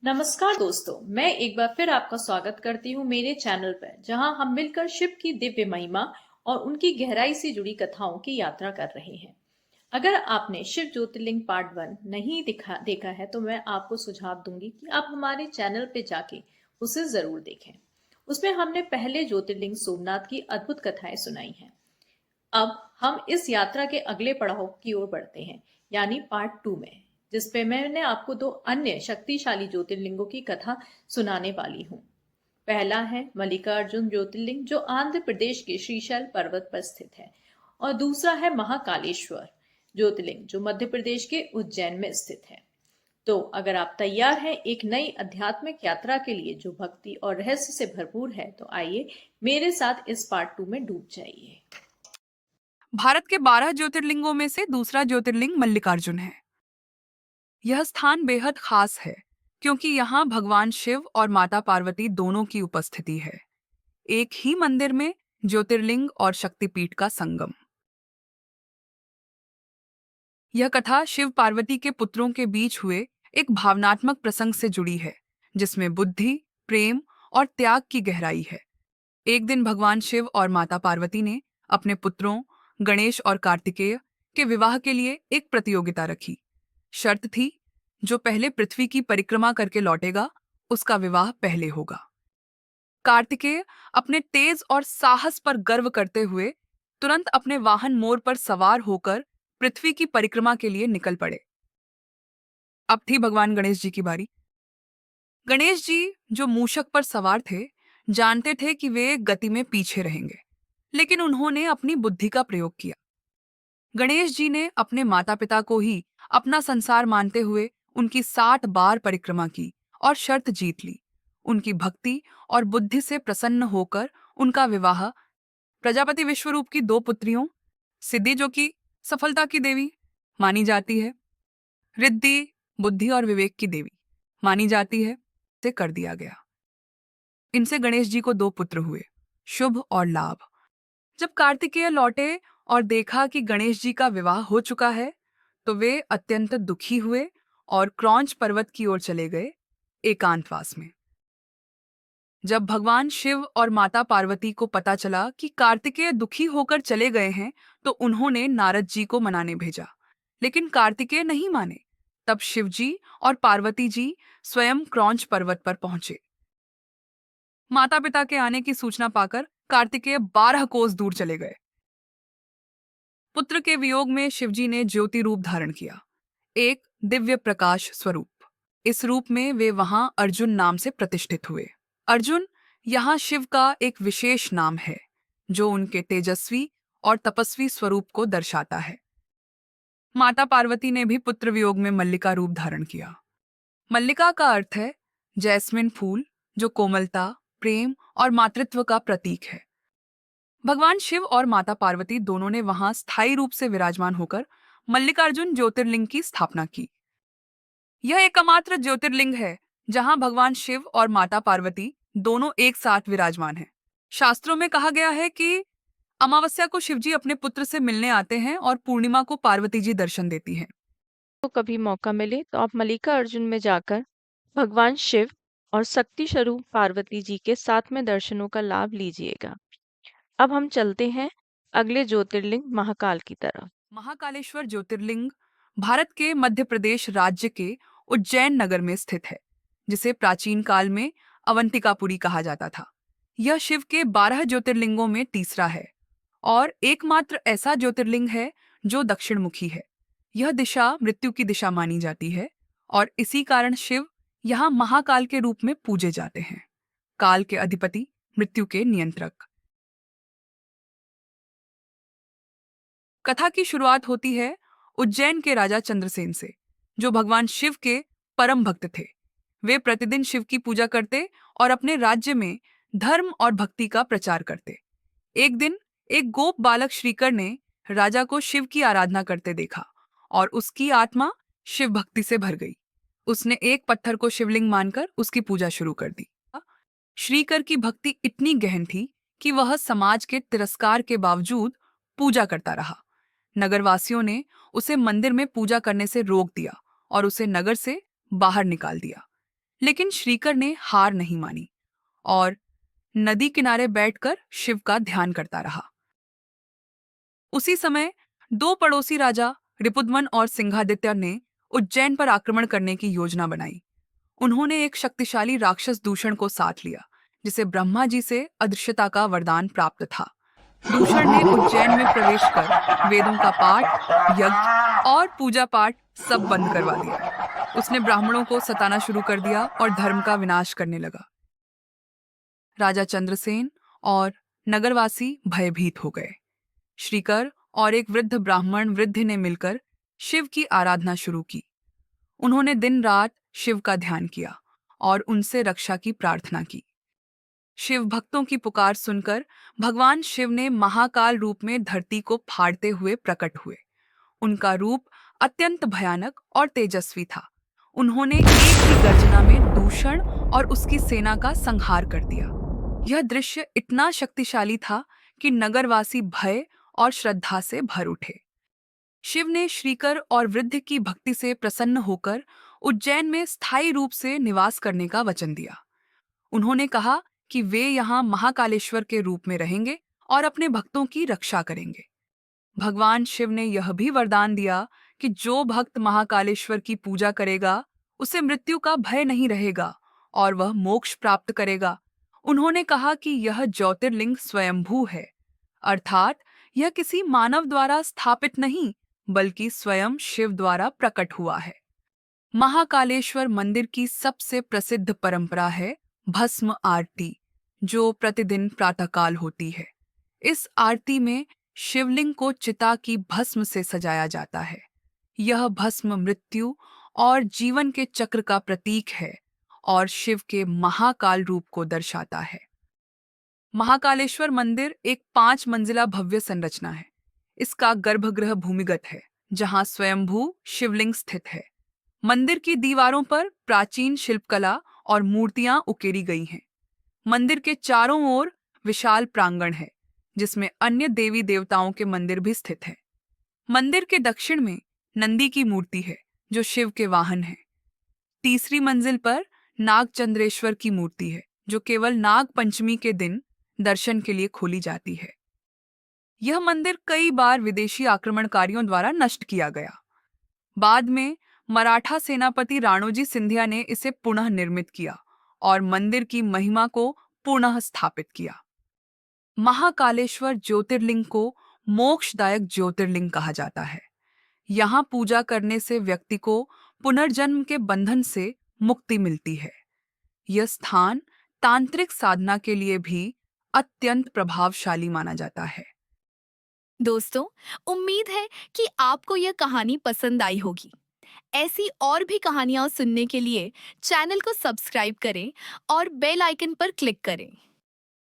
नमस्कार दोस्तों, मैं एक बार फिर आपका स्वागत करती हूँ मेरे चैनल पर, जहाँ हम मिलकर शिव की दिव्य महिमा और उनकी गहराई से जुड़ी कथाओं की यात्रा कर रहे हैं। अगर आपने शिव ज्योतिर्लिंग पार्ट 1 नहीं देखा है तो मैं आपको सुझाव दूंगी कि आप हमारे चैनल पे जाके उसे जरूर देखें। उसमें हमने पहले ज्योतिर्लिंग सोमनाथ की अद्भुत कथाएं सुनाई हैं। अब हम इस यात्रा के अगले पड़ाव की ओर बढ़ते हैं, यानी पार्ट 2 में, जिसपे मैंने आपको दो अन्य शक्तिशाली ज्योतिर्लिंगों की कथा सुनाने वाली हूँ। पहला है मल्लिकार्जुन ज्योतिर्लिंग, जो आंध्र प्रदेश के श्रीशैल पर्वत पर स्थित है, और दूसरा है महाकालेश्वर ज्योतिर्लिंग, जो मध्य प्रदेश के उज्जैन में स्थित है। तो अगर आप तैयार हैं एक नई आध्यात्मिक यात्रा के लिए जो भक्ति और रहस्य से भरपूर है, तो आइए मेरे साथ इस पार्ट 2 में डूब जाइए। भारत के 12 ज्योतिर्लिंगों में से दूसरा ज्योतिर्लिंग मल्लिकार्जुन है। यह स्थान बेहद खास है क्योंकि यहाँ भगवान शिव और माता पार्वती दोनों की उपस्थिति है। एक ही मंदिर में ज्योतिर्लिंग और शक्तिपीठ का संगम। यह कथा शिव पार्वती के पुत्रों के बीच हुए एक भावनात्मक प्रसंग से जुड़ी है, जिसमें बुद्धि, प्रेम और त्याग की गहराई है। एक दिन भगवान शिव और माता पार्वती ने अपने पुत्रों गणेश और कार्तिकेय के विवाह के लिए एक प्रतियोगिता रखी। शर्त थी, जो पहले पृथ्वी की परिक्रमा करके लौटेगा, उसका विवाह पहले होगा। कार्तिकेय अपने तेज और साहस पर गर्व करते हुए तुरंत अपने वाहन मोर पर सवार होकर पृथ्वी की परिक्रमा के लिए निकल पड़े। अब थी भगवान गणेश जी की बारी। गणेश जी, जो मूषक पर सवार थे, जानते थे कि वे गति में पीछे रहेंगे, लेकिन उन्होंने अपनी बुद्धि का प्रयोग किया। गणेश जी ने अपने माता पिता को ही अपना संसार मानते हुए उनकी 60 बार परिक्रमा की और शर्त जीत ली। उनकी भक्ति और बुद्धि से प्रसन्न होकर उनका विवाह प्रजापति विश्वरूप की दो पुत्रियों, सिद्धि जो कि सफलता की देवी मानी जाती है, रिद्धि बुद्धि और विवेक की देवी मानी जाती है, से कर दिया गया। इनसे गणेश जी को दो पुत्र हुए, शुभ और लाभ। जब कार्तिकेय लौटे और देखा कि गणेश जी का विवाह हो चुका है, तो वे अत्यंत दुखी हुए और क्रौंच पर्वत की ओर चले गए, एकांतवास में। जब भगवान शिव और माता पार्वती को पता चला कि कार्तिकेय दुखी होकर चले गए हैं, तो उन्होंने नारद जी को मनाने भेजा, लेकिन कार्तिकेय नहीं माने। तब शिव जी और पार्वती जी स्वयं क्रौंच पर्वत पर पहुंचे। माता पिता के आने की सूचना पाकर कार्तिकेय 12 कोस दूर चले गए। पुत्र के वियोग में शिवजी ने ज्योति रूप धारण किया, एक दिव्य प्रकाश स्वरूप। इस रूप में वे वहां अर्जुन नाम से प्रतिष्ठित हुए। अर्जुन यहाँ शिव का एक विशेष नाम है, जो उनके तेजस्वी और तपस्वी स्वरूप को दर्शाता है। माता पार्वती ने भी पुत्र वियोग में मल्लिका रूप धारण किया। मल्लिका का अर्थ है जैस्मिन फूल, जो कोमलता, प्रेम और मातृत्व का प्रतीक है। भगवान शिव और माता पार्वती दोनों ने वहां स्थायी रूप से विराजमान होकर मल्लिकार्जुन ज्योतिर्लिंग की स्थापना की। यह एकमात्र ज्योतिर्लिंग है जहां भगवान शिव और माता पार्वती दोनों एक साथ विराजमान हैं। शास्त्रों में कहा गया है कि अमावस्या को शिवजी अपने पुत्र से मिलने आते हैं और पूर्णिमा को पार्वती जी दर्शन देती हैं। को कभी मौका मिले तो आप मल्लिका अर्जुन में जाकर भगवान शिव और शक्ति स्वरूप पार्वती जी के साथ में दर्शनों का लाभ लीजिएगा। अब हम चलते हैं अगले ज्योतिर्लिंग महाकाल की तरफ। महाकालेश्वर ज्योतिर्लिंग भारत के मध्य प्रदेश राज्य के उज्जैन नगर में स्थित है, जिसे प्राचीन काल में अवंतिकापुरी कहा जाता था। यह शिव के 12 ज्योतिर्लिंगों में तीसरा है और एकमात्र ऐसा ज्योतिर्लिंग है जो दक्षिणमुखी है। यह दिशा मृत्यु की दिशा मानी जाती है और इसी कारण शिव यहाँ महाकाल के रूप में पूजे जाते हैं, काल के अधिपति, मृत्यु के नियंत्रक। कथा की शुरुआत होती है उज्जैन के राजा चंद्रसेन से, जो भगवान शिव के परम भक्त थे। वे प्रतिदिन शिव की पूजा करते और अपने राज्य में धर्म और भक्ति का प्रचार करते। एक दिन एक गोप बालक श्रीकर ने राजा को शिव की आराधना करते देखा और उसकी आत्मा शिव भक्ति से भर गई। उसने एक पत्थर को शिवलिंग मानकर उसकी पूजा शुरू कर दी। श्रीकर की भक्ति इतनी गहन थी कि वह समाज के तिरस्कार के बावजूद पूजा करता रहा। नगरवासियों ने उसे मंदिर में पूजा करने से रोक दिया और उसे नगर से बाहर निकाल दिया। लेकिन श्रीकर ने हार नहीं मानी और नदी किनारे बैठकर शिव का ध्यान करता रहा। उसी समय दो पड़ोसी राजा रिपुदमन और सिंहादित्य ने उज्जैन पर आक्रमण करने की योजना बनाई। उन्होंने एक शक्तिशाली राक्षस दूषण को साथ लिया, जिसे ब्रह्मा जी से अदृश्यता का वरदान प्राप्त था। दूषण ने उज्जैन में प्रवेश कर वेदों का पाठ, यज्ञ और पूजा पाठ सब बंद करवा दिया। उसने ब्राह्मणों को सताना शुरू कर दिया और धर्म का विनाश करने लगा। राजा चंद्रसेन और नगरवासी भयभीत हो गए। श्रीकर और एक वृद्ध ब्राह्मण वृद्धि ने मिलकर शिव की आराधना शुरू की। उन्होंने दिन रात शिव का ध्यान किया और उनसे रक्षा की प्रार्थना की। शिव भक्तों की पुकार सुनकर भगवान शिव ने महाकाल रूप में धरती को फाड़ते हुए प्रकट हुए। उनका रूप अत्यंत भयानक और तेजस्वी था। उन्होंने एक ही गर्जना में दूषण और उसकी सेना का संहार कर दिया। यह दृश्य इतना शक्तिशाली था कि नगरवासी भय और श्रद्धा से भर उठे। शिव ने श्रीकर और वृद्ध की भक्ति से प्रसन्न होकर उज्जैन में स्थायी रूप से निवास करने का वचन दिया। उन्होंने कहा कि वे यहाँ महाकालेश्वर के रूप में रहेंगे और अपने भक्तों की रक्षा करेंगे। भगवान शिव ने यह भी वरदान दिया कि जो भक्त महाकालेश्वर की पूजा करेगा उसे मृत्यु का भय नहीं रहेगा और वह मोक्ष प्राप्त करेगा। उन्होंने कहा कि यह ज्योतिर्लिंग स्वयंभू है, अर्थात यह किसी मानव द्वारा स्थापित नहीं बल्कि स्वयं शिव द्वारा प्रकट हुआ है। महाकालेश्वर मंदिर की सबसे प्रसिद्ध परंपरा है भस्म आरती, जो प्रतिदिन प्रातःकाल होती है। इस आरती में शिवलिंग को चिता की भस्म से सजाया जाता है। यह भस्म मृत्यु और जीवन के चक्र का प्रतीक है और शिव के महाकाल रूप को दर्शाता है। महाकालेश्वर मंदिर एक 5 मंजिला भव्य संरचना है। इसका गर्भगृह भूमिगत है, जहां स्वयंभू शिवलिंग स्थित है। मंदिर की दीवारों पर प्राचीन शिल्पकला और मूर्तियां उकेरी गई हैं। मंदिर के चारों ओर विशाल प्रांगण है, जिसमें अन्य देवी देवताओं के मंदिर भी स्थित हैं। मंदिर के दक्षिण में नंदी की मूर्ति है, जो शिव के वाहन है। तीसरी मंजिल पर नागचंद्रेश्वर की मूर्ति है, जो केवल नाग पंचमी के दिन दर्शन के लिए खोली जाती है। यह मंदिर कई बार विदेशी आक्रमणकारियों द्वारा नष्ट किया गया। बाद में मराठा सेनापति राणोजी सिंधिया ने इसे पुनः निर्मित किया और मंदिर की महिमा को पुनः स्थापित किया। महाकालेश्वर ज्योतिर्लिंग को मोक्षदायक ज्योतिर्लिंग कहा जाता है। यहाँ पूजा करने से व्यक्ति को पुनर्जन्म के बंधन से मुक्ति मिलती है। यह स्थान तांत्रिक साधना के लिए भी अत्यंत प्रभावशाली माना जाता है। दोस्तों, उम्मीद है कि आपको यह कहानी पसंद आई होगी। ऐसी और भी कहानियां सुनने के लिए चैनल को सब्सक्राइब करें और बेल आइकन पर क्लिक करें।